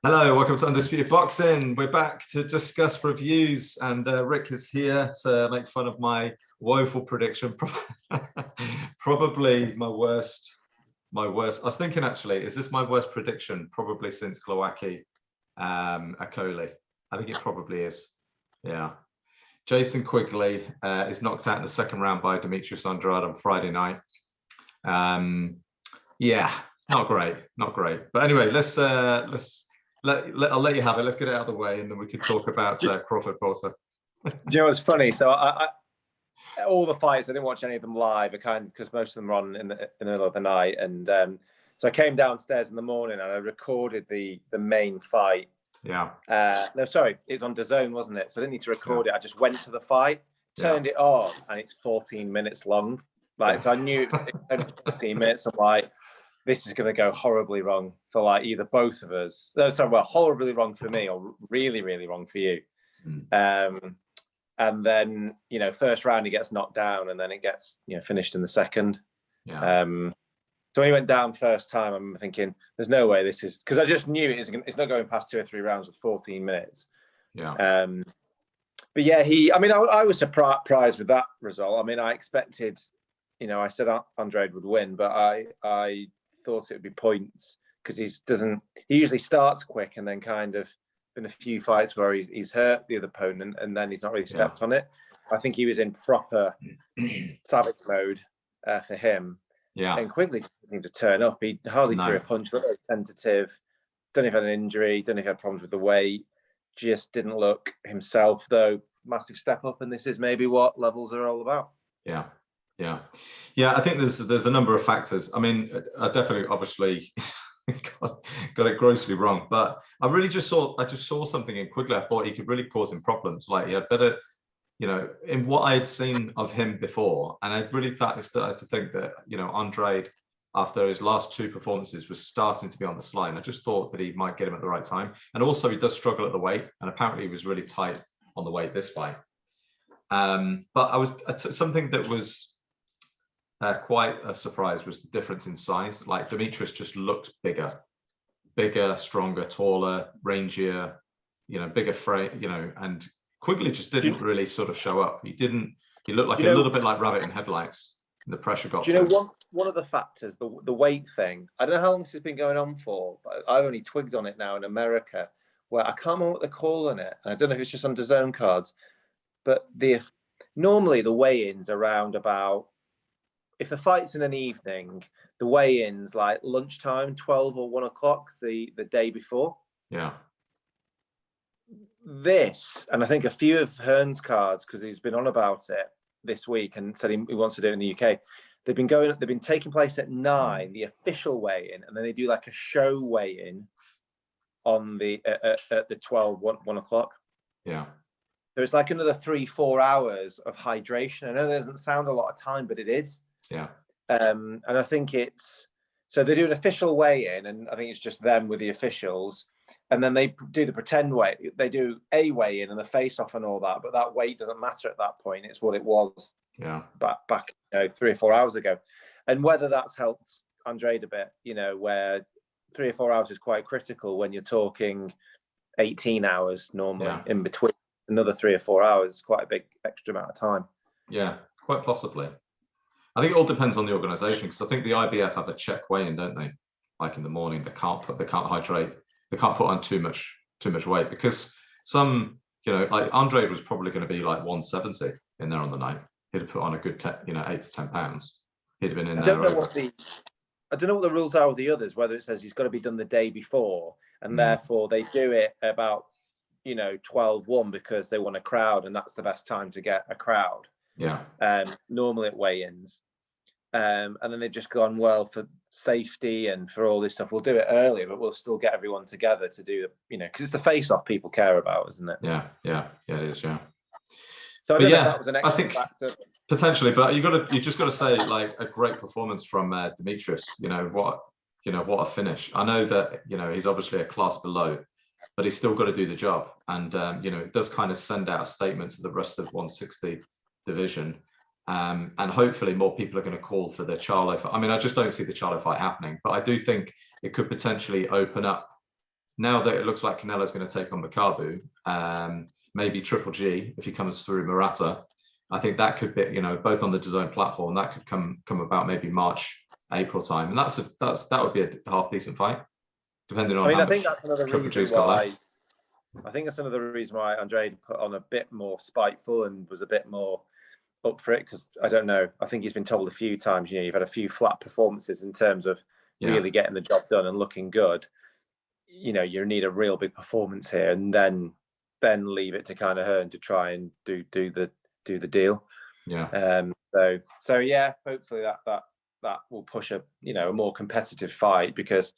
Hello, welcome to Undisputed Boxing. We're back to discuss reviews, and Rick is here to make fun of my woeful prediction. Probably my worst. I was thinking, actually, is this my worst prediction? Probably since Glowacki, Akoli. I think it probably is. Yeah. Jason Quigley is knocked out in the second round by Demetrius Andrade on Friday night. Yeah, not great. But anyway, I'll let you have it. Let's get it out of the way, and then we can talk about Crawford Porter. Do you know what's funny? So I all the fights, I didn't watch any of them live. Because most of them were on in the middle of the night, and so I came downstairs in the morning and I recorded the main fight. Yeah. No, sorry, it's on DAZN, wasn't it? So I didn't need to record it. I just went to the fight, turned it on, and it's 14 minutes long. So I knew it was only 14 minutes. I'm like, this is going to go horribly wrong for like either both of us. No, sorry, well, horribly wrong for me or really, really wrong for you. And then, first round he gets knocked down and then it gets, finished in the second. Yeah. So when he went down first time, I'm thinking, there's no way this is, because I just knew it's not going past 2 or 3 rounds with 14 minutes. Yeah. But yeah, I was surprised with that result. I mean, I expected, I said Andrade would win, but I thought it would be points because he usually starts quick and then kind of been a few fights where he's hurt the other opponent and then he's not really stepped on it. I think he was in proper savage mode for him. Yeah. And Quigley didn't seem to turn up. He hardly threw a punch, looked very tentative. Don't know if he had an injury, don't know if he had problems with the weight. Just didn't look himself, though. Massive step up, and this is maybe what levels are all about. Yeah. I think there's a number of factors. I mean, I definitely, obviously, got it grossly wrong, but I just saw something in Quigley. I thought he could really cause him problems. Like he had better, in what I had seen of him before, and I really started to think that Andrade, after his last 2 performances, was starting to be on the slide. And I just thought that he might get him at the right time. And also, he does struggle at the weight, and apparently, he was really tight on the weight this fight. But something that was quite a surprise was the difference in size. Like Demetrius just looked bigger, stronger, taller, rangier, bigger frame, and Quigley just didn't really sort of show up. He looked like a little bit like rabbit in headlights. And the pressure got to him. One of the factors, the weight thing, I don't know how long this has been going on for, but I've only twigged on it now in America, where I can't remember what they're calling it. I don't know if it's just on DAZN cards, but normally the weigh-ins around about, if the fight's in an evening, the weigh-ins like lunchtime, 12 or 1 o'clock the day before. Yeah. This, and I think a few of Hearn's cards, because he's been on about it this week and said he wants to do it in the UK. They've been taking place at 9, the official weigh-in, and then they do like a show weigh-in on at the 12, 1 o'clock. Yeah. So it's like another 3-4 hours of hydration. I know that doesn't sound a lot of time, but it is. Yeah. And I think so they do an official weigh-in, and I think it's just them with the officials, and then they do the pretend weight. They do a weigh-in and the face-off and all that, but that weight doesn't matter at that point. It's what it was. Yeah. Back 3 or 4 hours ago, and whether that's helped Andrade a bit, where 3 or 4 hours is quite critical when you're talking 18 hours normally in between. Another 3 or 4 hours is quite a big extra amount of time. Yeah, quite possibly. I think it all depends on the organisation, because I think the IBF have a check weigh-in, don't they? Like in the morning, they can't hydrate, they can't put on too much weight, because some, like Andrade was probably going to be like 170 in there on the night. He'd have put on a good 8 to 10 pounds. He'd have been in there. I don't know what the rules are with the others, whether it says he's got to be done the day before, and therefore they do it about 12-1 because they want a crowd, and that's the best time to get a crowd. Yeah. Normally at weigh-ins. And then they've just gone, well, for safety and for all this stuff, we'll do it earlier, but we'll still get everyone together to do, because it's the face-off people care about, isn't it? Yeah, it is, yeah. So I don't know if that was an extra factor. Potentially, but you just got to say, like, a great performance from Demetrius. What a finish. I know that he's obviously a class below, but he's still got to do the job, and it does kind of send out a statement to the rest of 160 division. And hopefully more people are going to call for the Charlo fight. I mean, I just don't see the Charlo fight happening, but I do think it could potentially open up now that it looks like Canelo's going to take on Makabu, maybe Triple G if he comes through Murata. I think that could be, both on the DAZN platform, that could come about maybe March, April time, and that would be a half decent fight, depending on. I think that's another reason why. Left. I think that's another reason why Andrade put on a bit more spiteful and was a bit more up for it, because I don't know. I think he's been told a few times, you've had a few flat performances in terms of really getting the job done and looking good. You need a real big performance here, and then leave it to kind of Hearn to try and do the deal. Yeah. So yeah, hopefully that will push a more competitive fight, because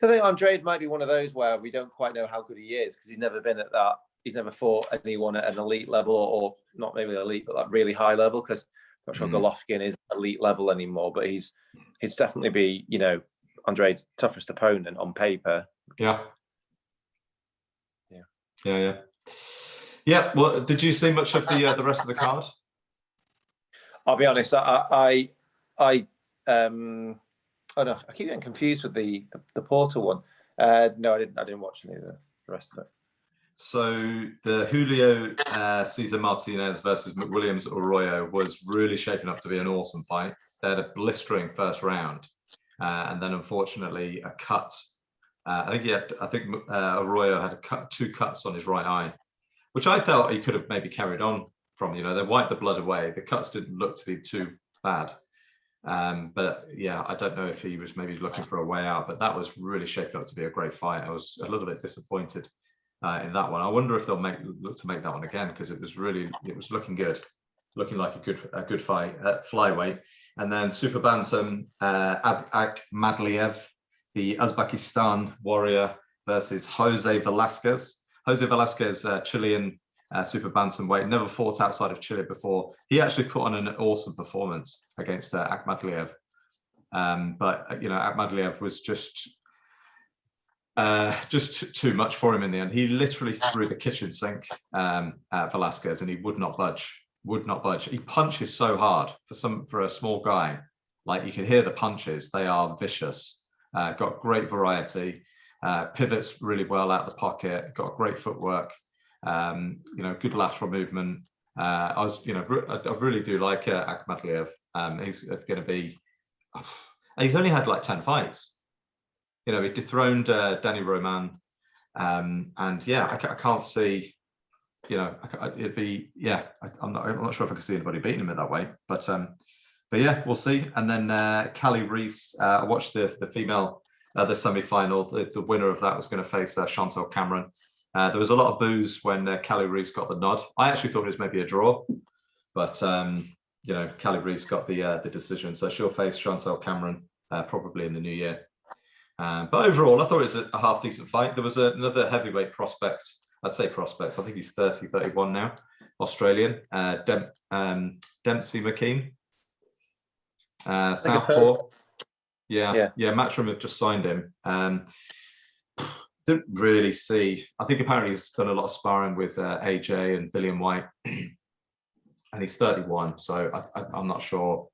I think Andrade might be one of those where we don't quite know how good he is, because he's never been at that. He's never fought anyone at an elite level, or not maybe elite, but like really high level, because I'm not sure Golovkin is elite level anymore, but he'd definitely be, Andrade's toughest opponent on paper. Yeah. Well, did you see much of the rest of the card? I'll be honest. I keep getting confused with the Portal one. No, I didn't watch any of the rest of it. So the Julio Cesar Martinez versus McWilliams Arroyo was really shaping up to be an awesome fight. They had a blistering first round, and then unfortunately a cut. I think Arroyo had two cuts on his right eye, which I felt he could have maybe carried on from. They wiped the blood away. The cuts didn't look to be too bad. But yeah, I don't know if he was maybe looking for a way out, but that was really shaping up to be a great fight. I was a little bit disappointed in that one. I wonder if they'll look to make that one again, because it was looking good, looking like a good fight at flyweight. And then super bantam, Akhmadliev, the Uzbekistan warrior, versus Jose Velasquez. Jose Velasquez, Chilean super bantamweight, never fought outside of Chile before. He actually put on an awesome performance against Akhmadliev, but Akhmadliev was just too much for him in the end. He literally threw the kitchen sink at Velasquez, and he would not budge. He punches so hard for a small guy. Like, you can hear the punches; they are vicious. Got great variety. Pivots really well out of the pocket. Got great footwork. Good lateral movement. I really do like Akhmadliev. He's going to be. He's only had like 10 fights. He dethroned Danny Roman, and yeah, I can't see. It'd be I'm not sure if I can see anybody beating him in that way, but yeah, we'll see. And then Callie Reese. I watched the female the semi-final. The winner of that was going to face Chantel Cameron. There was a lot of boos when Callie Reese got the nod. I actually thought it was maybe a draw, but Callie Reese got the decision, so she'll face Chantel Cameron probably in the new year. But overall, I thought it was a half decent fight. There was another heavyweight prospect. I'd say prospect. I think he's 30, 31 now. Australian, Dempsey McKean, Southpaw. Yeah. Matchroom have just signed him. Didn't really see. I think apparently he's done a lot of sparring with AJ and Dillian White, and he's 31. So I'm not sure.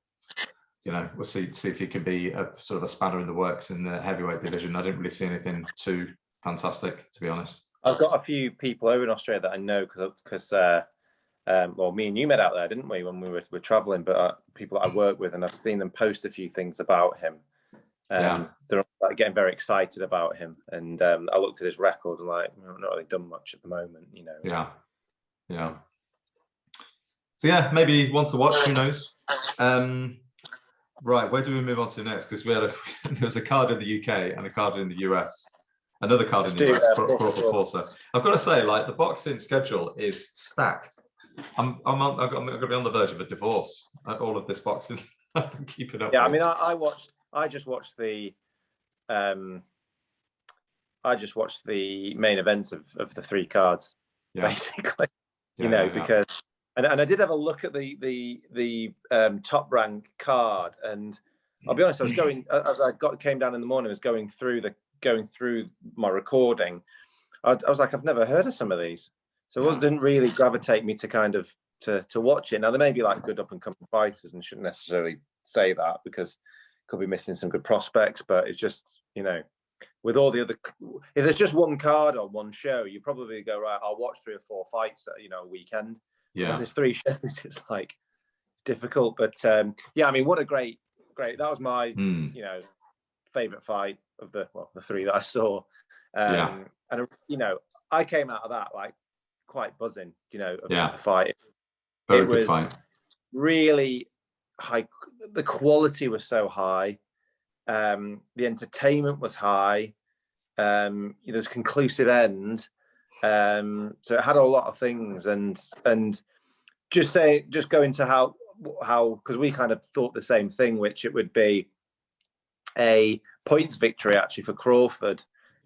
We'll see if he can be a sort of a spanner in the works in the heavyweight division. I didn't really see anything too fantastic, to be honest. I've got a few people over in Australia that I know because me and you met out there, didn't we, when we were traveling? But people that I work with, and I've seen them post a few things about him. They're getting very excited about him, and I looked at his record and not really done much at the moment, Yeah. So yeah, maybe one to watch. Who knows? Right, where do we move on to next? Because there was a card in the UK and a card in the US. Another card in the US, Crawford Forza. I've got to say, the boxing schedule is stacked. I'm going to be on the verge of a divorce. All of this boxing, keep it up. Yeah, with. I just watched the main events of the three cards, basically. Because and I did have a look at the top rank card, and I'll be honest, I was going as I came down in the morning, I was going through my recording. I was like, I've never heard of some of these, so it didn't really gravitate me to kind of to watch it. Now there may be good up and coming fighters, and shouldn't necessarily say that because could be missing some good prospects, but it's just with all the other, if there's just one card on one show, you probably go, right, I'll watch 3 or 4 fights, a weekend. Yeah. When there's 3 shows, it's like, it's difficult. But yeah, I mean, what a great, that was my, favorite fight of the 3 that I saw. And I came out of that like quite buzzing, of the fight. Very good fight. Really high. The quality was so high. The entertainment was high. There's a conclusive end. So it had a lot of things, and just go into how because we kind of thought the same thing, which it would be a points victory actually for Crawford.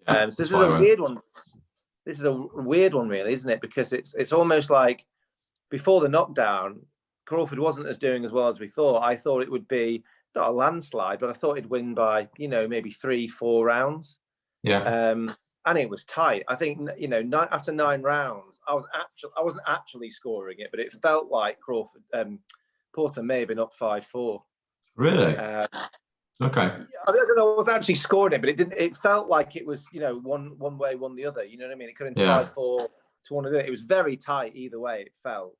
So this is a weird one. This is a weird one, really, isn't it? Because it's almost like before the knockdown, Crawford wasn't doing as well as we thought. I thought it would be not a landslide, but I thought he'd win by maybe 3-4 rounds. Yeah. And it was tight. I think after 9 rounds, I wasn't actually scoring it, but it felt like Porter may have been up 5-4. Really? Okay. I don't know. I was actually scoring it, but it didn't. It felt like it was, one way, one the other. You know what I mean? It could have been 5-4 to one of the other. It was very tight either way. It felt,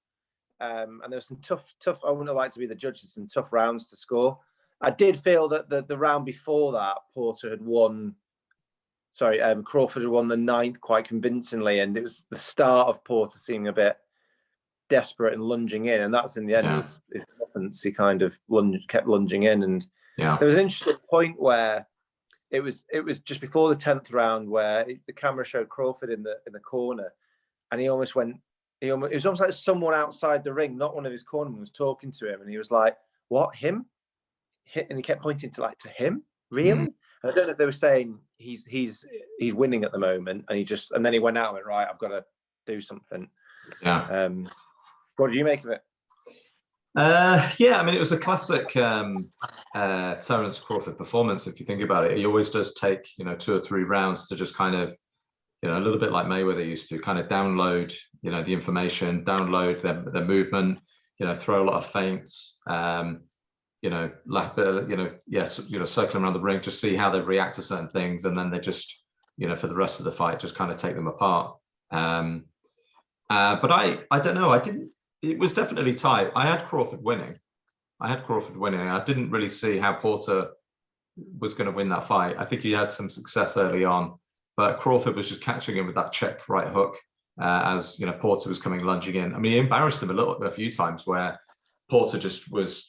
and there was some tough. I wouldn't have liked to be the judge. Some tough rounds to score. I did feel that the round before that, Porter had won. Sorry, Crawford had won the 9th quite convincingly, and it was the start of Porter seeming a bit desperate and lunging in, and that's in the end. He kind of kept lunging in, and there was an interesting point where it was just before the 10th round where the camera showed Crawford in the corner, and he almost went. It was almost like someone outside the ring, not one of his cornermen, was talking to him, and he was like, "What, him?" And he kept pointing to him. Really? I don't know if they were saying he's winning at the moment, and then he went out and went, right, I've got to do something. Yeah. What did you make of it? I mean, it was a classic Terence Crawford performance. If you think about it, he always does take 2 or 3 rounds to just kind of a little bit like Mayweather used to kind of download the information, download their movement, throw a lot of feints. Circling around the ring, just see how they react to certain things, and then they just, for the rest of the fight, just kind of take them apart. But I don't know. It was definitely tight. I had Crawford winning. I didn't really see how Porter was going to win that fight. I think he had some success early on, but Crawford was just catching him with that check right hook as Porter was coming lunging in. I mean, he embarrassed him a few times where Porter was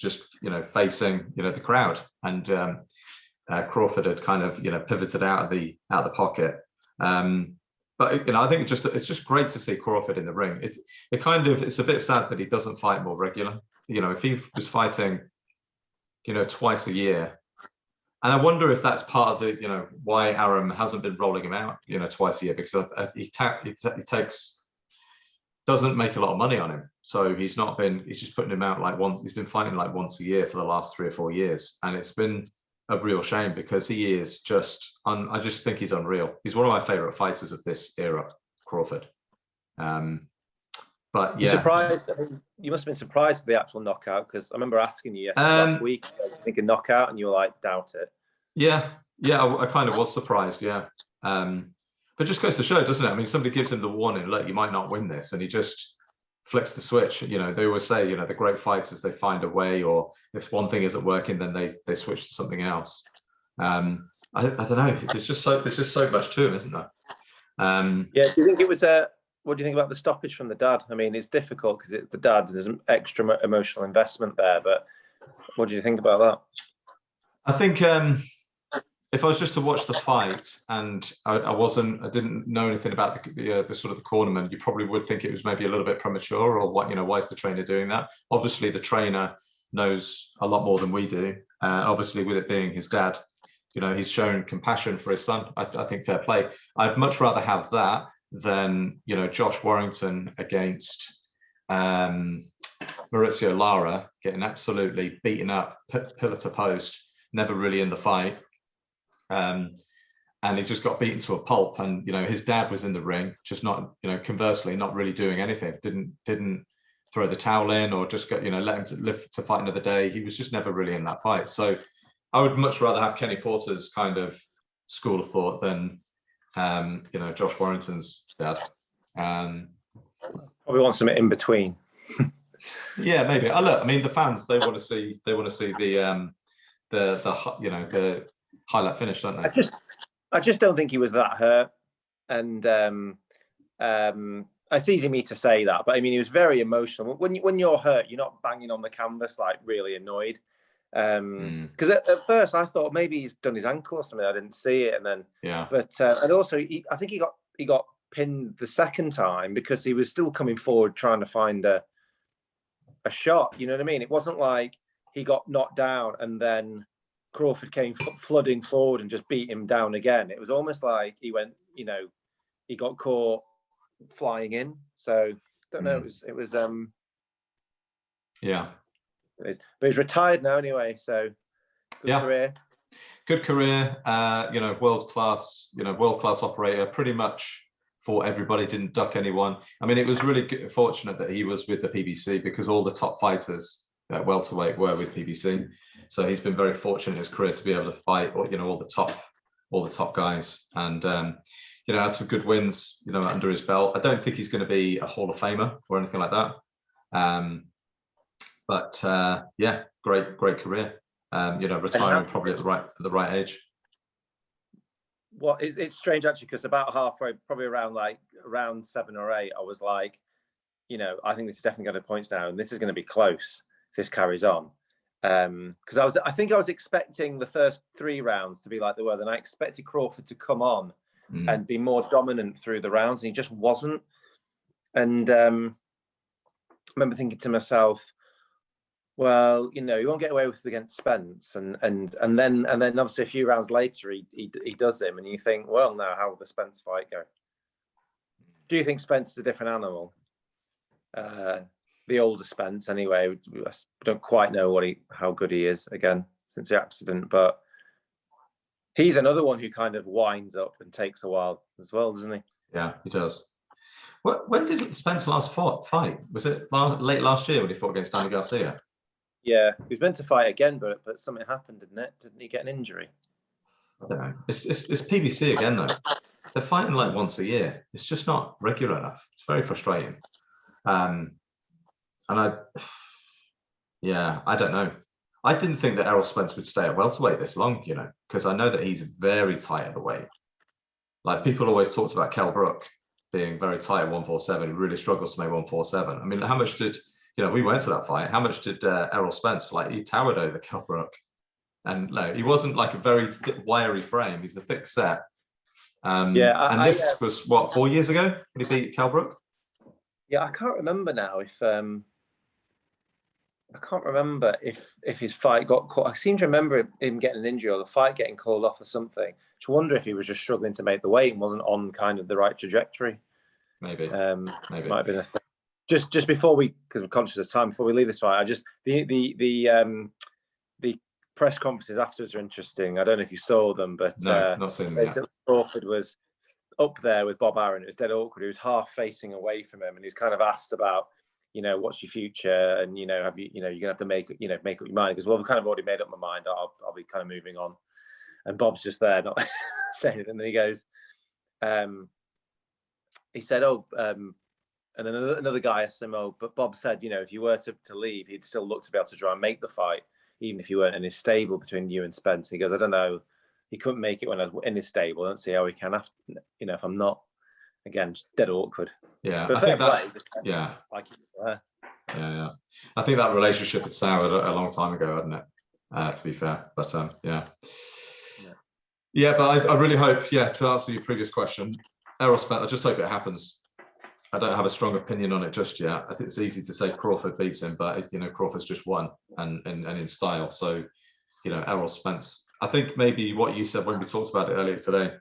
facing the crowd, and Crawford had kind of pivoted out of the pocket. But I think it's just great to see Crawford in the ring. It's a bit sad that he doesn't fight more regular. If he was fighting twice a year, and I wonder if that's part of the why Arum hasn't been rolling him out twice a year, because he doesn't make a lot of money on him. So he's just putting him out like once. He's been fighting like once a year for the last 3 or 4 years. And it's been a real shame because he is I just think he's unreal. He's one of my favorite fighters of this era, Crawford. But yeah. Surprised? I mean, you must have been surprised with the actual knockout, because I remember asking you last week, I was thinking knockout, and you were like, doubt it. Yeah, I kind of was surprised, yeah. But just goes to show, doesn't it? I mean, somebody gives him the warning, look, you might not win this, and he just flicks the switch. They always say, the great fighters, they find a way, or if one thing isn't working, then they switch to something else. I don't know. There's just so much to him, isn't there? Do you think it was what do you think about the stoppage from the dad? I mean, it's difficult because the dad, there's an extra emotional investment there, but what do you think about that? I think if I was just to watch the fight and I didn't know anything about the sort of the cornerman, you probably would think it was maybe a little bit premature, or what, why is the trainer doing that? Obviously, the trainer knows a lot more than we do. Obviously, with it being his dad, he's shown compassion for his son. I think fair play. I'd much rather have that than Josh Warrington against Maurizio Lara getting absolutely beaten up, pillar to post, never really in the fight. And he just got beaten to a pulp, and his dad was in the ring, just not conversely not really doing anything, didn't throw the towel in or just let him live to fight another day. He was just never really in that fight. So I would much rather have Kenny Porter's kind of school of thought than Josh Warrington's dad. Probably want something in between. Yeah, maybe. Look, I mean, the fans, they want to see the highlight finish, don't they? I just don't think he was that hurt, and it's easy me to say that, but I mean, he was very emotional. When you're hurt, you're not banging on the canvas like really annoyed. Because at first I thought maybe he's done his ankle or something. I didn't see it, and then but and also I think he got pinned the second time because he was still coming forward trying to find a shot. You know what I mean? It wasn't like he got knocked down and then Crawford came flooding forward and just beat him down again. It was almost like he went, he got caught flying in. So don't know. It was yeah. But he's retired now anyway. So good career. Good career. World class operator. Pretty much for everybody, didn't duck anyone. I mean, it was really fortunate that he was with the PBC because all the top fighters at welterweight were with PBC. So he's been very fortunate in his career to be able to fight, all the top guys, and had some good wins, under his belt. I don't think he's going to be a Hall of Famer or anything like that. But great career. Retiring probably at the right age. Well, it's strange actually, because about halfway, probably around 7 or 8, I was like, I think this is definitely going to points down, and this is going to be close if this carries on. Because I think I was expecting the first 3 rounds to be like they were. Then I expected Crawford to come on and be more dominant through the rounds, and he just wasn't. And I remember thinking to myself, well, you won't get away with it against Spence, and then obviously a few rounds later he does him, and you think, well, now how will the Spence fight go? Do you think Spence is a different animal? The older Spence, anyway. I don't quite know how good he is again since the accident, but he's another one who kind of winds up and takes a while as well, doesn't he? Yeah, he does. When did Spence last fight? Was it late last year when he fought against Danny Garcia? Yeah, he was meant to fight again, but something happened, didn't it? Didn't he get an injury? I don't know. It's PBC again though. They're fighting like once a year. It's just not regular enough. It's very frustrating. And I don't know. I didn't think that Errol Spence would stay at welterweight this long, because I know that he's very tight at the weight. Like people always talked about Kell Brook being very tight at 147. He really struggles to make 147. I mean, how much did we went to that fight? How much did Errol Spence, he towered over Kell Brook? And no, he wasn't like a very thick, wiry frame. He's a thick set. This was what, 4 years ago when he beat Kell Brook? Yeah, I can't remember now if his fight got caught. I seem to remember him getting an injury or the fight getting called off or something. I wonder if he was just struggling to make the weight and wasn't on kind of the right trajectory. Maybe. Might have been a thing. Just before because we're conscious of time, before we leave this fight, the press conferences afterwards are interesting. I don't know if you saw them, but no, not seen them yet. Crawford was up there with Bob Arum. It was dead awkward. He was half facing away from him, and he was kind of asked about, what's your future, and have you, you're gonna have to make up your mind. Because, well, I've kind of already made up my mind. I'll be kind of moving on. And Bob's just there, not saying anything. And then he goes, he said, and then another guy asked him, but Bob said, if you were to leave, he'd still look to be able to try and make the fight, even if you weren't in his stable between you and Spence. He goes, I don't know. He couldn't make it when I was in his stable. I don't see how he can after, if I'm not. Again, just dead awkward. Yeah, I think that. Yeah. Yeah. I think that relationship had soured a long time ago, hadn't it? To be fair, but yeah. But I really hope, to answer your previous question, Errol Spence. I just hope it happens. I don't have a strong opinion on it just yet. I think it's easy to say Crawford beats him, but Crawford's just won and in style. So, Errol Spence. I think maybe what you said when we talked about it earlier today,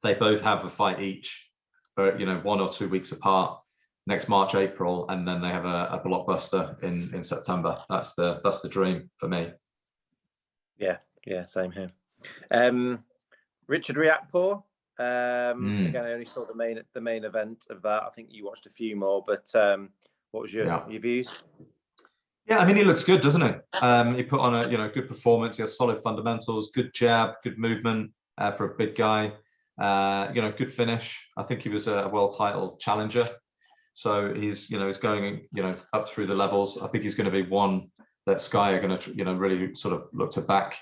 they both have a fight each, for 1 or 2 weeks apart, next March, April, and then they have a blockbuster in September. That's the dream for me. Yeah, same here. Richard Riakporhe. Again, I only saw the main event of that. I think you watched a few more, but what was your views? Yeah, I mean, he looks good, doesn't he? He put on a good performance. He has solid fundamentals, good jab, good movement. for a big guy. Good finish. I think he was a world title challenger. So he's going, up through the levels. I think he's going to be one that Sky are going to, really sort of look to back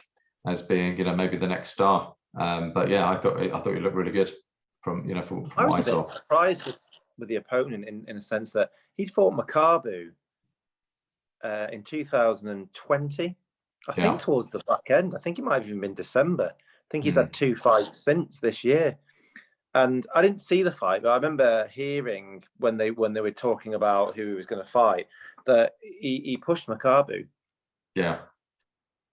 as being, maybe the next star. But yeah, I thought he looked really good from what I was a saw. bit surprised with the opponent in a sense that he'd fought Makabu in 2020. I think towards the back end. I think it might have even been December. I think he's had 2 fights since this year. And I didn't see the fight, but I remember hearing when they were talking about who he was going to fight that he pushed Makabu. Yeah.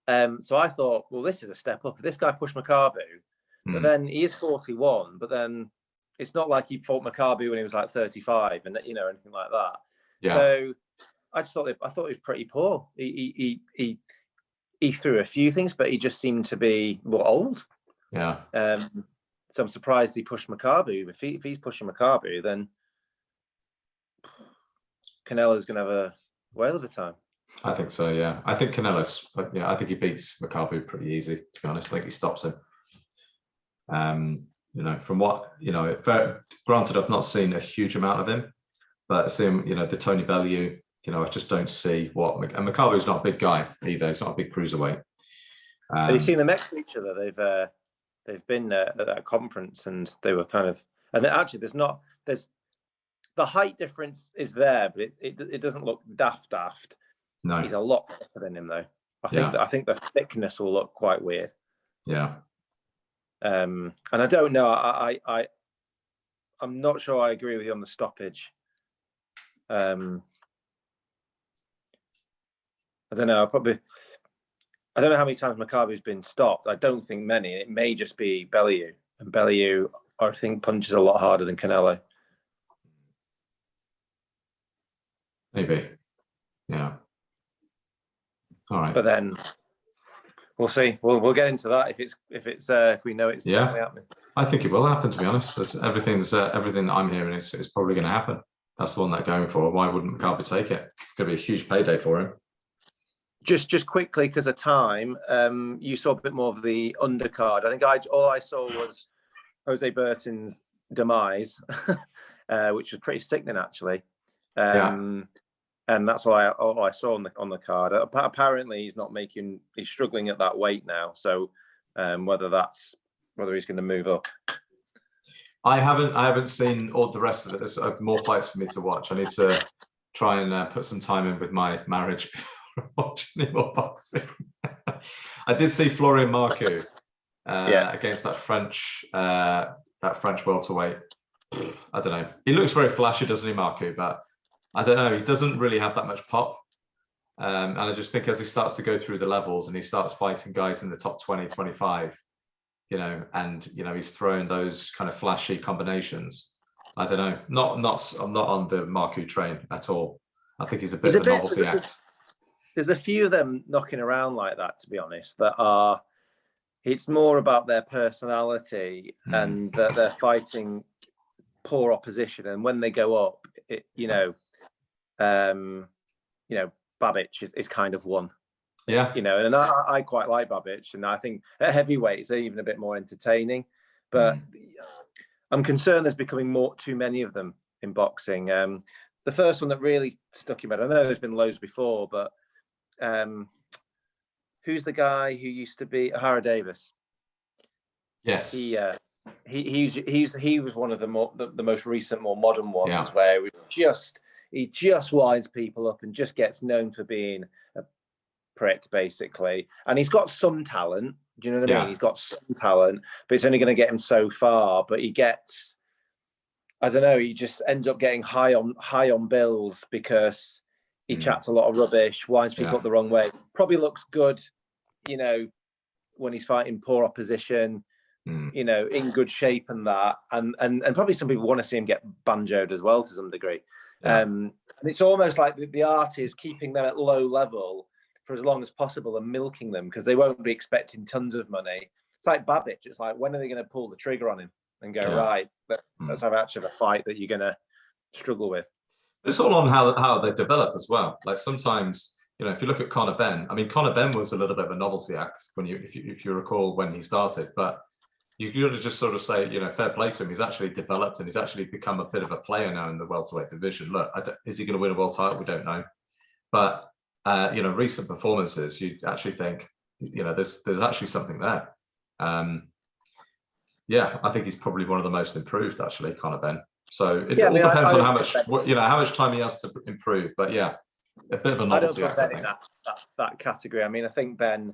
So I thought, well, this is a step up. This guy pushed Makabu, but then he is 41. But then it's not like he fought Makabu when he was like 35, and anything like that. Yeah. So I thought he was pretty poor. He threw a few things, but he just seemed to be old. Yeah. So I'm surprised he pushed Makabu. If he's pushing Makabu, then Canelo's going to have a whale of a time. I think so, yeah. I think Canelo's, I think he beats Makabu pretty easy, to be honest. I think he stops him. From what, granted, I've not seen a huge amount of him, but seeing, the Tony Bellew, I just don't see what, and Makabu's not a big guy either. He's not a big cruiserweight. Have you seen them next to each other? They've been at that conference, and they were kind of, and actually there's the height difference is there, but it doesn't look daft. No, he's a lot thicker than him though. I think the thickness will look quite weird. Yeah. And I don't know. I'm not sure I agree with you on the stoppage. I don't know. I don't know how many times Makabu's been stopped. I don't think many. It may just be Bellew. And Bellew, I think, punches a lot harder than Canelo. Maybe. Yeah. All right. But then we'll see. We'll get into that if we know it's definitely happening. I think it will happen, to be honest. Everything that I'm hearing is probably going to happen. That's the one they're going for. Why wouldn't Makabu take it? It's going to be a huge payday for him. Just quickly, because of time, you saw a bit more of the undercard. I think all I saw was Jose Burton's demise, which was pretty sickening, actually. And that's all I saw on the card. Apparently, he's struggling at that weight now. So whether he's going to move up. I haven't seen all the rest of it. There's more fights for me to watch. I need to try and put some time in with my marriage. Watching any more boxing. I did see Florian Marcoux against that French welterweight. I don't know. He looks very flashy, doesn't he, Marcoux? But I don't know. He doesn't really have that much pop. And I just think as he starts to go through the levels and he starts fighting guys in the top 20, 25, and he's throwing those kind of flashy combinations. I don't know. I'm not on the Marcoux train at all. I think he's a bit of a novelty act. There's a few of them knocking around like that, to be honest, it's more about their personality and that they're fighting poor opposition. And when they go up, Babic is kind of one. Yeah. And I quite like Babic, and I think at heavyweight it's even a bit more entertaining. But I'm concerned there's becoming too many of them in boxing. The first one that really stuck in my head, I know there's been loads before, but who's the guy who used to be O'Hara Davis? Yes. He was one of the most recent, more modern ones where he just winds people up and just gets known for being a prick, basically. And he's got some talent. Do you know what I mean? He's got some talent, but it's only going to get him so far. But he gets, I don't know, he just ends up getting high on bills because he chats a lot of rubbish, winds people up the wrong way. Probably looks good, when he's fighting poor opposition, in good shape and that. And probably some people want to see him get banjoed as well to some degree. Yeah. And it's almost like the art is keeping them at low level for as long as possible and milking them because they won't be expecting tons of money. It's like Babic. It's like, when are they going to pull the trigger on him and go, right, let's have actually a fight that you're going to struggle with? It's all on how they develop as well. Like sometimes, if you look at Conor Benn, Conor Benn was a little bit of a novelty act if you recall when he started, but you could just sort of say, fair play to him. He's actually developed and he's actually become a bit of a player now in the welterweight division. Look, is he going to win a world title? We don't know. But, recent performances, you actually think, there's actually something there. Yeah, I think he's probably one of the most improved, actually, Conor Benn. So it all depends on how much time he has to improve. But yeah, a bit of a novelty act, I think. That category. I mean, I think Ben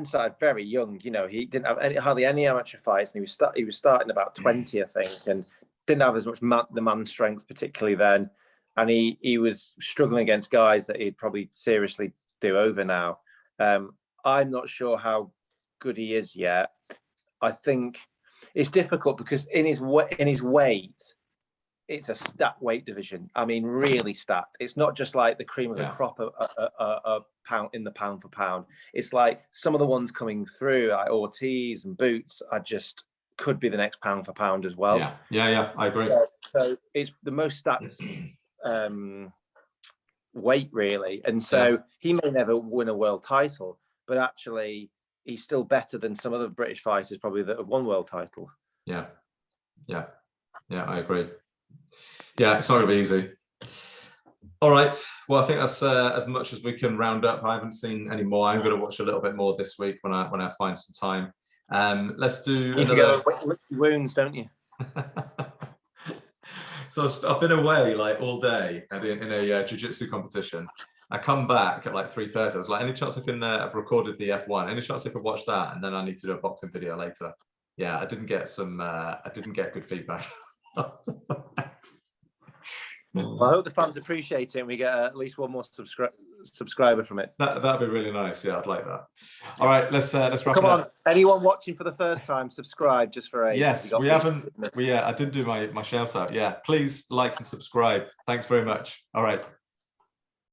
started very young. He didn't have hardly any amateur fights, and he was starting about 20, I think, and didn't have as much the man strength, particularly then. And he was struggling against guys that he'd probably seriously do over now. I'm not sure how good he is yet. I think it's difficult because in his weight, it's a stacked weight division. I mean, really stacked. It's not just like the cream of the crop, a pound in the pound for pound. It's like some of the ones coming through, like Ortiz and Boots, are just could be the next pound for pound as well. Yeah, I agree. So it's the most stacked weight, really. And so he may never win a world title, but actually he's still better than some other British fighters probably that have won world titles. Yeah, I agree. Yeah, it's not going to be easy. All right. Well, I think that's as much as we can round up. I haven't seen any more. I'm going to watch a little bit more this week when I find some time. Let's do another. Lick your wounds, don't you? So I've been away like all day in a jiu-jitsu competition. I come back at like 3:30. I was like, any chance I can have recorded the F1? Any chance I could watch that? And then I need to do a boxing video later. Yeah, I didn't get good feedback. Well, I hope the fans appreciate it and we get at least one more subscriber from it. That'd be really nice. Yeah, I'd like that. All right, let's wrap it up. Come on, anyone watching for the first time, subscribe just for a. Yes, we haven't. I didn't do my shout out. Yeah, please like and subscribe. Thanks very much. All right.